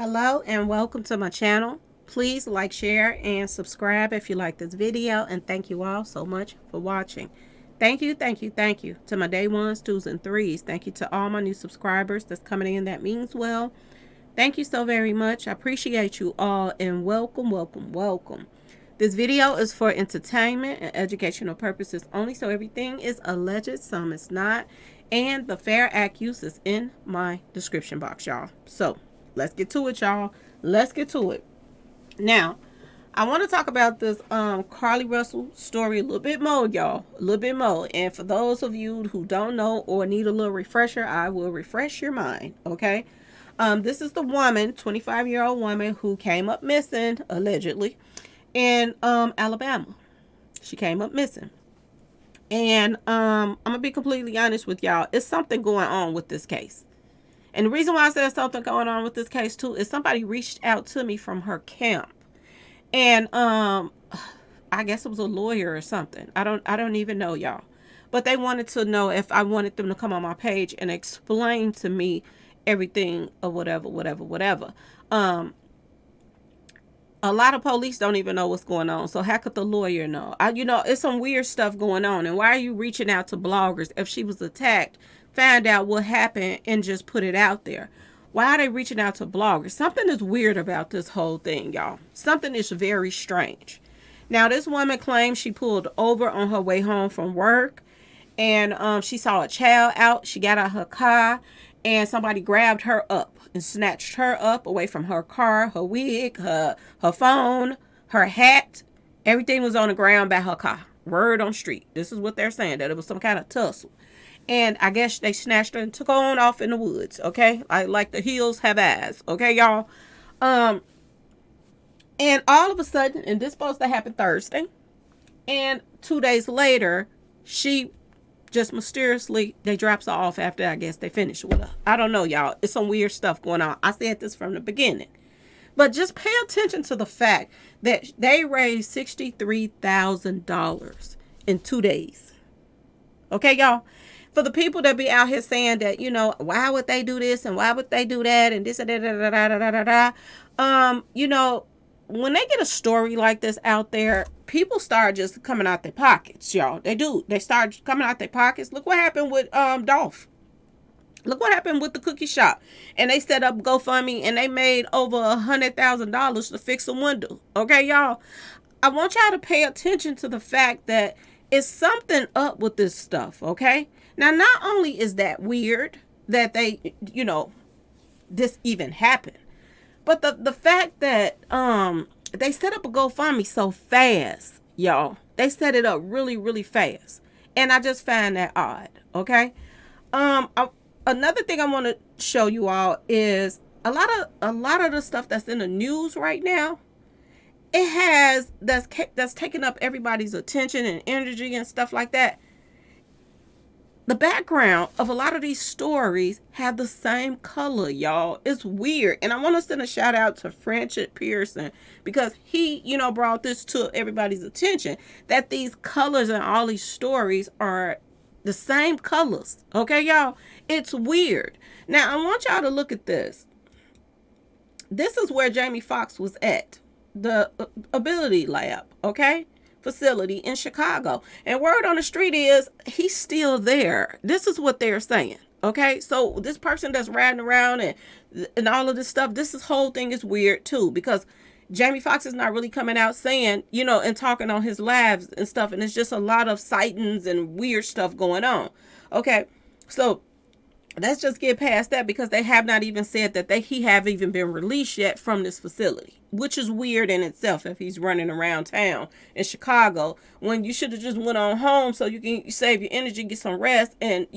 Hello and welcome to my channel. Please like, share, and subscribe if you like this video, and thank you all so much for watching. Thank you to my day ones, twos, and threes. Thank you to all my new subscribers that's coming in. That means well. Thank you so very much. I appreciate you all, and welcome. This video is for entertainment and educational purposes only, so everything is alleged, some is not, and the fair act use is in my description box, y'all. So let's get to it, y'all. Let's get to it. Now, I want to talk about this Carlee Russell story a little bit more, y'all. A little bit more. And for those of you who don't know or need a little refresher, I will refresh your mind, okay? This is the woman, 25-year-old woman, who came up missing, allegedly, in Alabama. She came up missing. And I'm going to be completely honest with y'all. It's something going on with this case. And the reason why I said something going on with this case too is somebody reached out to me from her camp. And I guess it was a lawyer or something. I don't even know, y'all. But they wanted to know if I wanted them to come on my page and explain to me everything or whatever. A lot of police don't even know what's going on. So how could the lawyer know? It's some weird stuff going on. And why are you reaching out to bloggers if she was attacked? Find out what happened and just put it out there. Why are they reaching out to bloggers? Something is weird about this whole thing, y'all. Something is very strange. Now, this woman claims she pulled over on her way home from work, and she saw a child out. She got out of her car, and somebody grabbed her up and snatched her up away from her car, her wig, her phone, her hat. Everything was on the ground by her car. Word on street. This is what they're saying, that it was some kind of tussle. And I guess they snatched her and took her on off in the woods, okay? Like the hills have eyes, okay, y'all? And all of a sudden, and this supposed to happen Thursday, and 2 days later, she just mysteriously, they drops her off after, I guess, they finished with her. I don't know, y'all. It's some weird stuff going on. I said this from the beginning. But just pay attention to the fact that they raised $63,000 in 2 days. Okay, y'all? For the people that be out here saying that, why would they do this and why would they do that and this and that, when they get a story like this out there, people start just coming out their pockets, y'all. They do. They start coming out their pockets. Look what happened with Dolph. Look what happened with the cookie shop. And they set up GoFundMe and they made over $100,000 to fix a window. Okay, y'all? I want y'all to pay attention to the fact that it's something up with this stuff, okay? Now, not only is that weird that they, this even happened, but the fact that they set up a GoFundMe so fast, y'all. They set it up really fast. And I just find that odd, okay? Another thing I want to show you all is a lot of the stuff that's in the news right now. That's taking up everybody's attention and energy and stuff like that. The background of a lot of these stories have the same color, y'all. It's weird. And I want to send a shout out to Franchett Pearson because he, brought this to everybody's attention that these colors and all these stories are the same colors. Okay, y'all? It's weird. Now, I want y'all to look at this. This is where Jamie Foxx was at. The Ability Lab, okay? Facility in Chicago. And word on the street is he's still there. This is what they're saying. Okay, so this person that's riding around and all of this stuff, this whole thing is weird too, because Jamie Foxx is not really coming out saying, and talking on his lives and stuff, and it's just a lot of sightings and weird stuff going on. Okay, so let's just get past that because they have not even said that he have even been released yet from this facility, which is weird in itself if he's running around town in Chicago when you should have just went on home so you can save your energy, get some rest, and,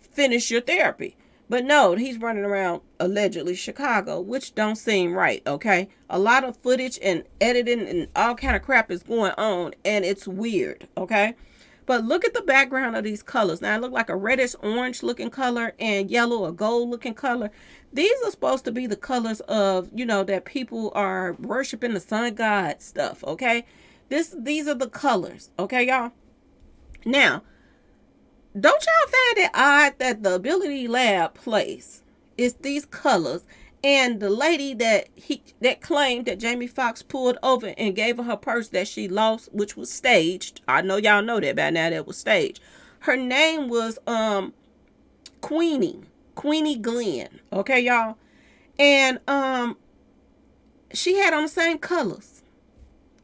finish your therapy. But no, he's running around allegedly Chicago, which don't seem right, okay? A lot of footage and editing and all kind of crap is going on, and it's weird, okay? But look at the background of these colors. Now, it look like a reddish orange looking color and yellow or gold looking color. These are supposed to be the colors of, that people are worshiping the sun god stuff, okay? These are the colors, okay, y'all? Now, don't y'all find it odd that the Ability Lab place is these colors And the lady that claimed that Jamie Foxx pulled over and gave her purse that she lost, which was staged. I know y'all know that by now, that was staged. Her name was Queenie Glenn. Okay, y'all. And she had on the same colors.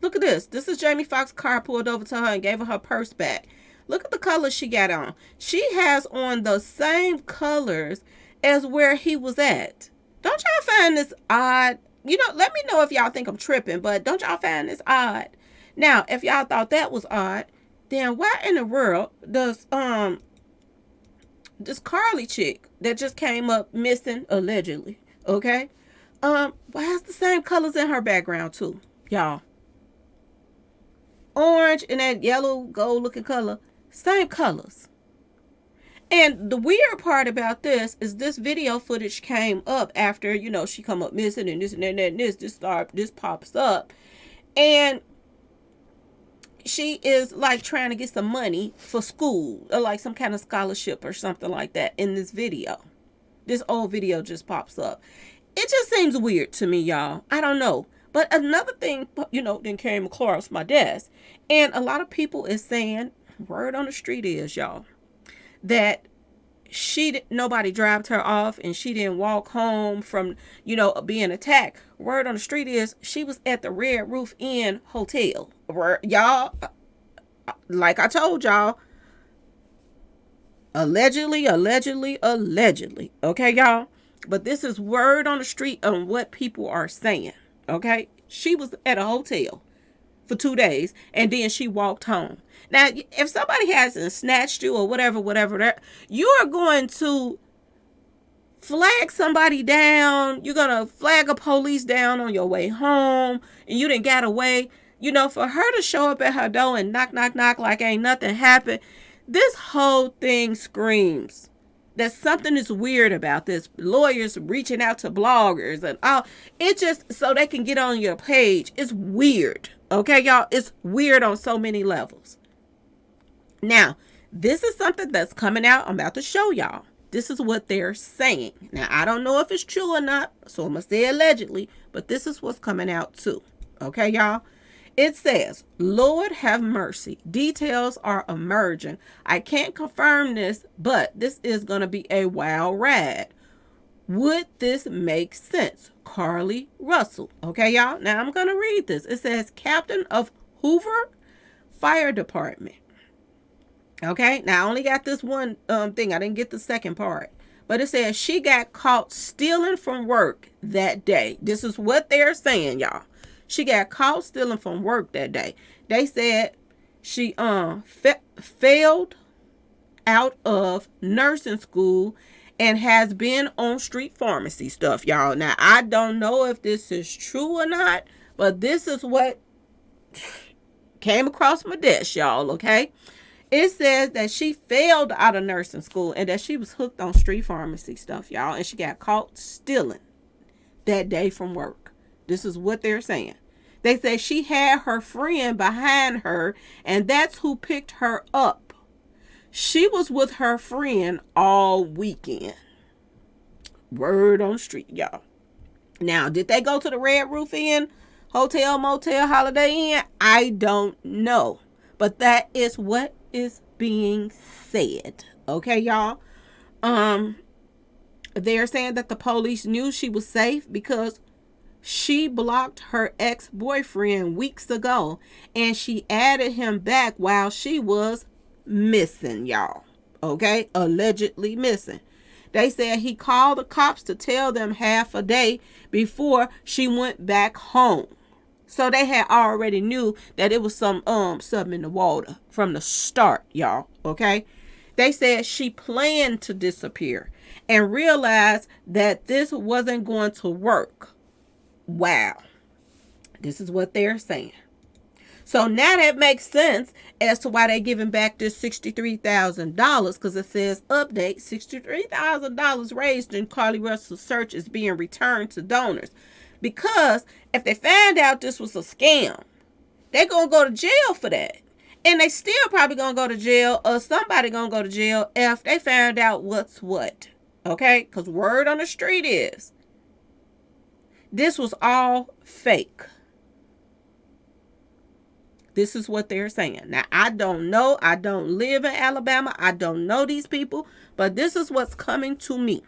Look at this. This is Jamie Foxx's car pulled over to her and gave her purse back. Look at the colors she got on. She has on the same colors as where he was at. Don't y'all find this odd? You know, let me know if y'all think I'm tripping, but don't y'all find this odd? Now, if y'all thought that was odd, then why in the world does this Carlee chick that just came up missing allegedly, okay? Why has the same colors in her background too, y'all? Orange and that yellow gold looking color, same colors. And the weird part about this is this video footage came up after, you know, she come up missing and this and that and this pops up. And she is like trying to get some money for school or like some kind of scholarship or something like that in this video. This old video just pops up. It just seems weird to me, y'all. I don't know. But another thing, you know, then came across my desk. And a lot of people is saying, word on the street is, y'all, that nobody dropped her off and she didn't walk home from, you know, being attacked. Word on the street is she was at the Red Roof Inn Hotel. Y'all, like I told y'all, allegedly. Okay, y'all? But this is word on the street on what people are saying. Okay? She was at a hotel for 2 days and then she walked home. Now, if somebody hasn't snatched you or whatever, you are going to flag somebody down. You're going to flag a police down on your way home and you done got away. You know, for her to show up at her door and knock like ain't nothing happened, this whole thing screams that something is weird about this. Lawyers reaching out to bloggers and all. It just so they can get on your page. It's weird. Okay, y'all? It's weird on so many levels. Now, this is something that's coming out. I'm about to show y'all. This is what they're saying. Now, I don't know if it's true or not, so I'm going to say allegedly, but this is what's coming out too. Okay, y'all? It says, Lord have mercy. Details are emerging. I can't confirm this, but this is going to be a wild ride. Would this make sense? Carlee Russell. Okay, y'all? Now, I'm going to read this. It says, Captain of Hoover Fire Department. Okay, now I only got this one thing. I didn't get the second part. But it says she got caught stealing from work that day. This is what they're saying, y'all. She got caught stealing from work that day. They said she failed out of nursing school and has been on street pharmacy stuff, y'all. Now, I don't know if this is true or not, but this is what came across my desk, y'all, okay? It says that she failed out of nursing school and that she was hooked on street pharmacy stuff, y'all. And she got caught stealing that day from work. This is what they're saying. They say she had her friend behind her and that's who picked her up. She was with her friend all weekend. Word on the street, y'all. Now, did they go to the Red Roof Inn, Hotel, Motel, Holiday Inn? I don't know. But that is what is being said. Okay, y'all? They're saying that the police knew she was safe because she blocked her ex-boyfriend weeks ago and she added him back while she was missing, y'all. Okay? Allegedly missing. They said he called the cops to tell them half a day before she went back home. So they had already knew that it was something in the water from the start, y'all. Okay? They said she planned to disappear and realized that this wasn't going to work. Wow. This is what they're saying. So now that makes sense as to why they're giving back this $63,000 because it says update, $63,000 raised in Carlee Russell's search is being returned to donors. Because if they find out this was a scam, they're going to go to jail for that. And they still probably going to go to jail or somebody going to go to jail if they found out what's what. Okay? Because word on the street is This was all fake. This is what they're saying. Now, I don't know. I don't live in Alabama. I don't know these people, but this is what's coming to me.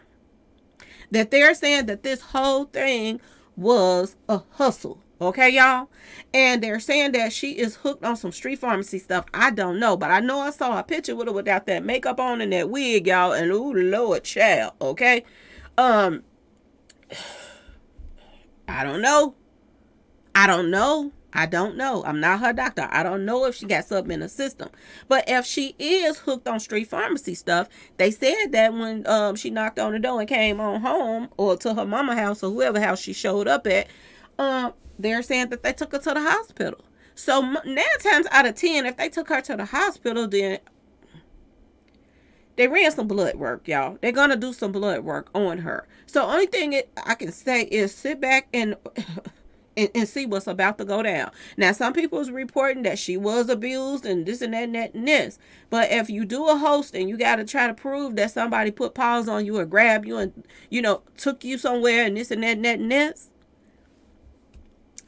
That they're saying that this whole thing was a hustle. Okay, y'all? And they're saying that she is hooked on some street pharmacy stuff. I don't know, but I know I saw a picture with her without that makeup on and that wig, y'all. And ooh, Lord, child. Okay? Um, I don't know. I don't know. I don't know. I'm not her doctor. I don't know if she got something in the system. But if she is hooked on street pharmacy stuff, they said that when she knocked on the door and came on home or to her mama house or whoever house she showed up at, they're saying that they took her to the hospital. So 9 times out of 10, if they took her to the hospital, then they ran some blood work, y'all. They're going to do some blood work on her. So only thing I can say is sit back and see what's about to go down. Now, some people is reporting that she was abused and this and that and that and this. But if you do a host and you got to try to prove that somebody put paws on you or grabbed you and, took you somewhere and this and that and that and this,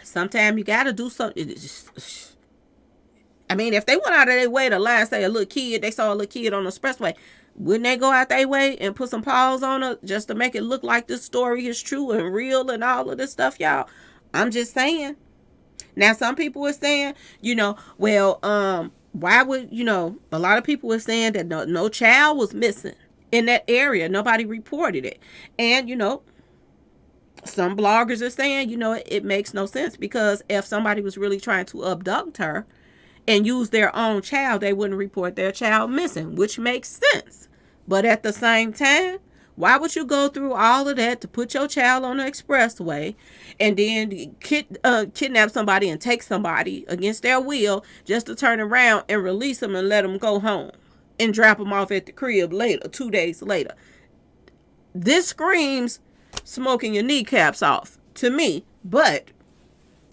sometimes you got to do something. I mean, if they went out of their way to lie, say they saw a little kid on the expressway, wouldn't they go out their way and put some paws on her just to make it look like this story is true and real and all of this stuff, y'all? I'm just saying. Now, some people are saying, why would, a lot of people are saying that no child was missing in that area. Nobody reported it. And, some bloggers are saying, it makes no sense because if somebody was really trying to abduct her and use their own child, they wouldn't report their child missing, which makes sense. But at the same time, why would you go through all of that to put your child on the expressway and then kidnap somebody and take somebody against their will just to turn around and release them and let them go home and drop them off at the crib later, 2 days later? This screams smoking your kneecaps off to me, but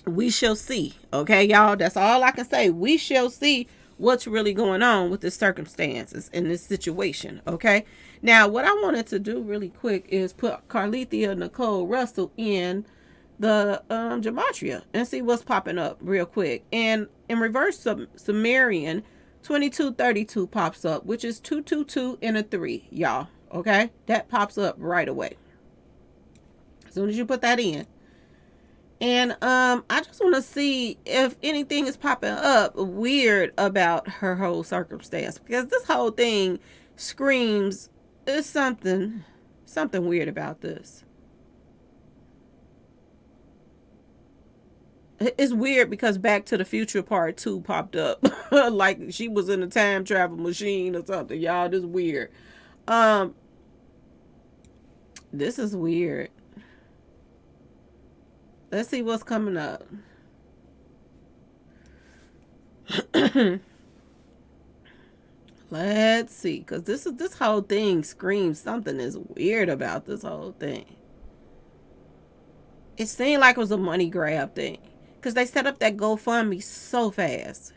we shall see. Okay, y'all, that's all I can say. We shall see what's really going on with the circumstances in this situation. Okay, now what I wanted to do really quick is put Carlee Nicole Russell in the gematria and see what's popping up real quick. And in reverse Sumerian, 2232 pops up, which is 222 and a 3, y'all. Okay, that pops up right away as soon as you put that in. And I just want to see if anything is popping up weird about her whole circumstance, because this whole thing screams there's something weird about this. It's weird because Back to the Future Part 2 popped up like she was in a time travel machine or something. Y'all, this is weird. This is weird. Let's see what's coming up. Let's see, because this whole thing screams something is weird about this whole thing. It seemed like it was a money grab thing, because they set up that GoFundMe so fast.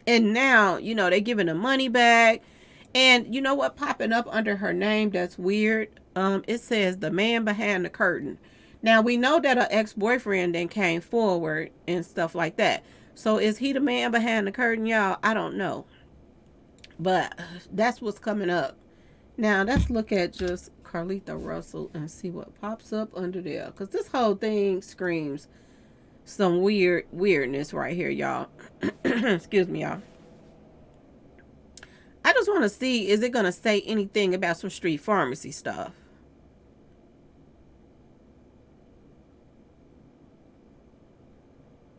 And now, they're giving the money back. And you know what popping up under her name that's weird? It says the man behind the curtain. Now, we know that her ex-boyfriend then came forward and stuff like that. So, is he the man behind the curtain, y'all? I don't know. But that's what's coming up. Now, let's look at just Carlee Russell and see what pops up under there. Because this whole thing screams some weirdness right here, y'all. Excuse me, y'all. I just want to see, is it going to say anything about some street pharmacy stuff?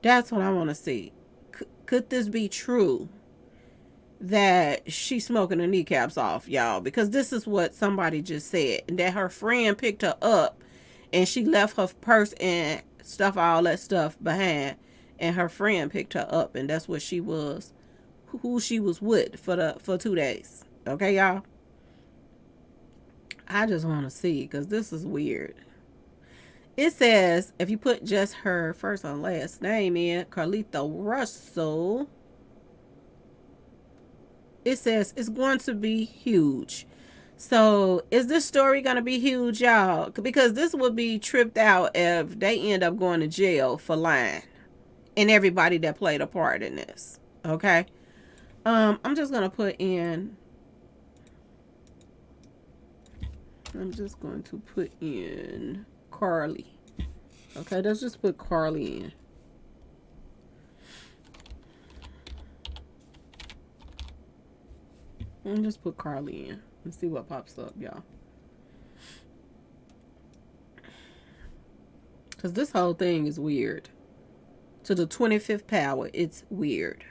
That's what I want to see. Could this be true that she's smoking her kneecaps off, y'all? Because this is what somebody just said. That her friend picked her up and she left her purse and stuff, all that stuff behind. And her friend picked her up and that's what she was, who she was with for 2 days. Okay, y'all? I just want to see because this is weird. It says, if you put just her first and last name in, Carlee Russell, it says it's going to be huge. So is this story gonna be huge, y'all? Because this would be tripped out if they end up going to jail for lying, and everybody that played a part in this. Okay. I'm just gonna put in. I'm just going to put in Carlee. Okay, let's just put Carlee in. And just put Carlee in and see what pops up, y'all. Because this whole thing is weird. To the 25th power, it's weird.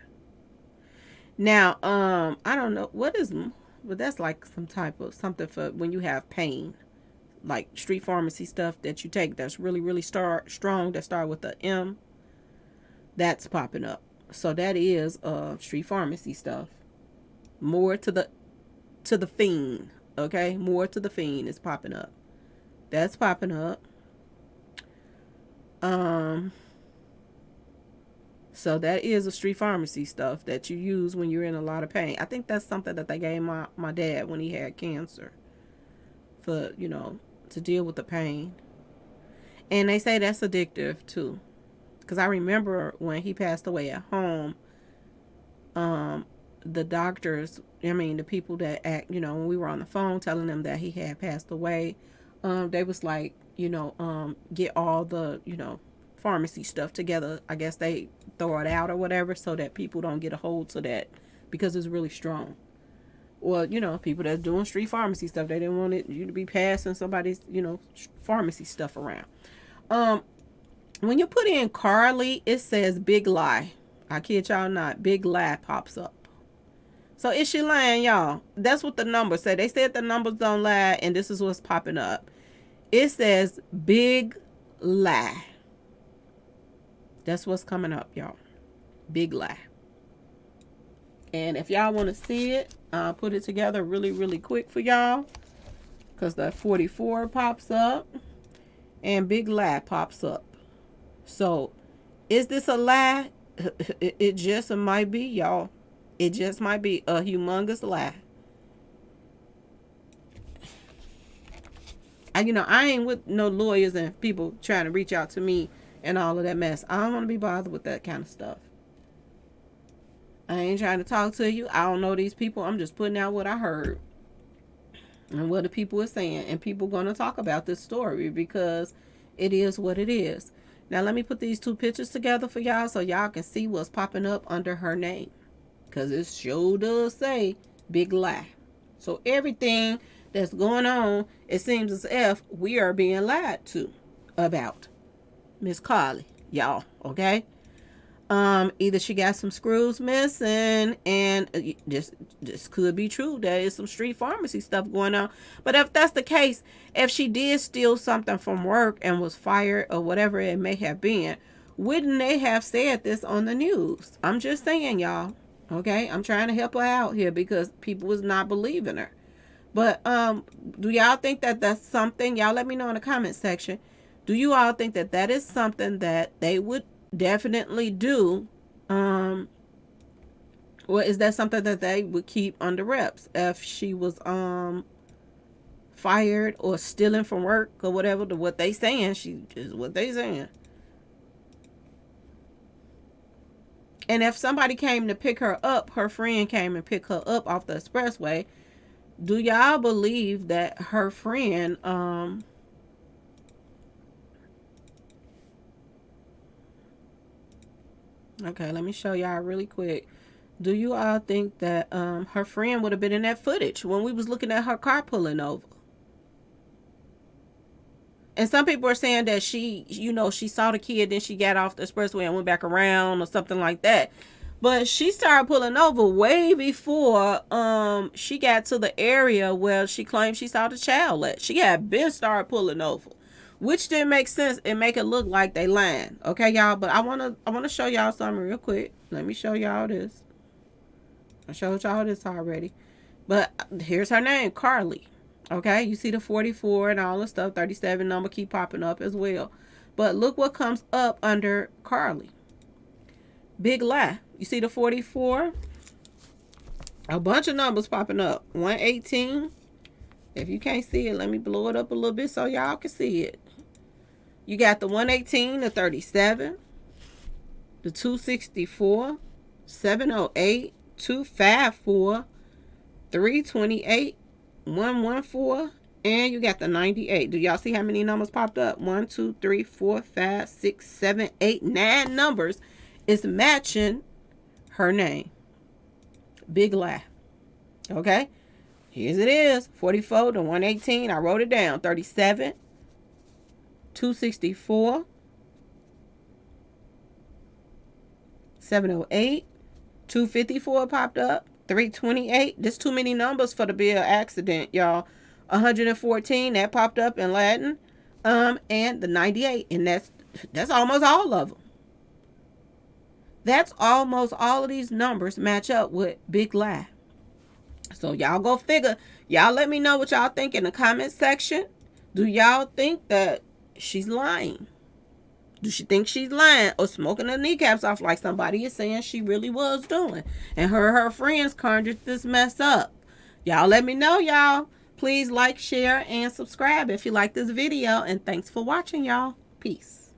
Now, I don't know what is, but that's like some type of something for when you have pain, like street pharmacy stuff that you take that's really strong that start with the M. That's popping up. So that is street pharmacy stuff. More to the fiend. Okay, more to the fiend is popping up. That's popping up. So that is a street pharmacy stuff that you use when you're in a lot of pain. I think that's something that they gave my dad when he had cancer for, to deal with the pain. And they say that's addictive too. Because I remember when he passed away at home, the doctors, the people that act, when we were on the phone telling them that he had passed away, they was like, get all the, pharmacy stuff together. I guess they throw it out or whatever so that people don't get a hold to that because it's really strong. Well, people that's doing street pharmacy stuff, they didn't want you to be passing somebody's, pharmacy stuff around. When you put in Carlee, it says big lie. I kid y'all not. Big lie pops up. So is she lying, y'all? That's what the numbers say. They said the numbers don't lie, and this is what's popping up. It says big lie. That's what's coming up, y'all. Big lie. And if y'all want to see it, I'll put it together really quick for y'all. Because the 44 pops up. And big lie pops up. So, is this a lie? It just might be, y'all. It just might be a humongous lie. I ain't with no lawyers and people trying to reach out to me and all of that mess. I don't want to be bothered with that kind of stuff. I ain't trying to talk to you. I don't know these people. I'm just putting out what I heard and what the people are saying. And people going to talk about this story because it is what it is. Now, let me put these two pictures together for y'all so y'all can see what's popping up under her name. Because it sure does say big lie. So everything that's going on, it seems as if we are being lied to about Miss Carlee, y'all, okay? Either she got some screws missing, and this could be true. There is some street pharmacy stuff going on. But if that's the case, if she did steal something from work and was fired or whatever it may have been, wouldn't they have said this on the news? I'm just saying, y'all. Okay, I'm trying to help her out here because people was not believing her. But do y'all think that that's something? Y'all let me know in the comment section. Do you all think that that is something that they would definitely do? Or is that something that they would keep under wraps if she was fired or stealing from work or whatever? To what they saying, she is what they saying. And if somebody came to pick her up, her friend came and picked her up off the expressway, do y'all believe that her friend okay, let me show y'all really quick. Do you all think that her friend would have been in that footage when we was looking at her car pulling over? And some people are saying that she saw the kid, then she got off the expressway and went back around or something like that. But she started pulling over way before she got to the area where she claimed she saw the child at. She had been started pulling over, which didn't make sense and make it look like they lying. Okay, y'all. But I wanna show y'all something real quick. Let me show y'all this. I showed y'all this already. But here's her name, Carlee. Okay, you see the 44 and all the stuff, 37 number keep popping up as well. But look what comes up under Carlee. Big lie. You see the 44? A bunch of numbers popping up. 118, If you can't see it, let me blow it up a little bit so y'all can see it. You got the 118, the 37, the 264, 708, 254, 328, 114, and you got the 98. Do y'all see how many numbers popped up? 1, 2, 3, 4, 5, 6, 7, 8, 9 numbers is matching her name. Big laugh. Okay? Here's it is. 44 to 118. I wrote it down. 37, 264, 708, 254 popped up. 328. There's too many numbers for to be an accident, y'all. 114, that popped up in Latin. And the 98. And that's almost all of them. That's almost all of these numbers match up with Big Laugh. So y'all go figure. Y'all let me know what y'all think in the comment section. Do y'all think that she's lying? Do she think she's lying or smoking her kneecaps off like somebody is saying she really was doing? And her friends conjured this mess up. Y'all let me know, y'all. Please like, share, and subscribe if you like this video. And thanks for watching, y'all. Peace.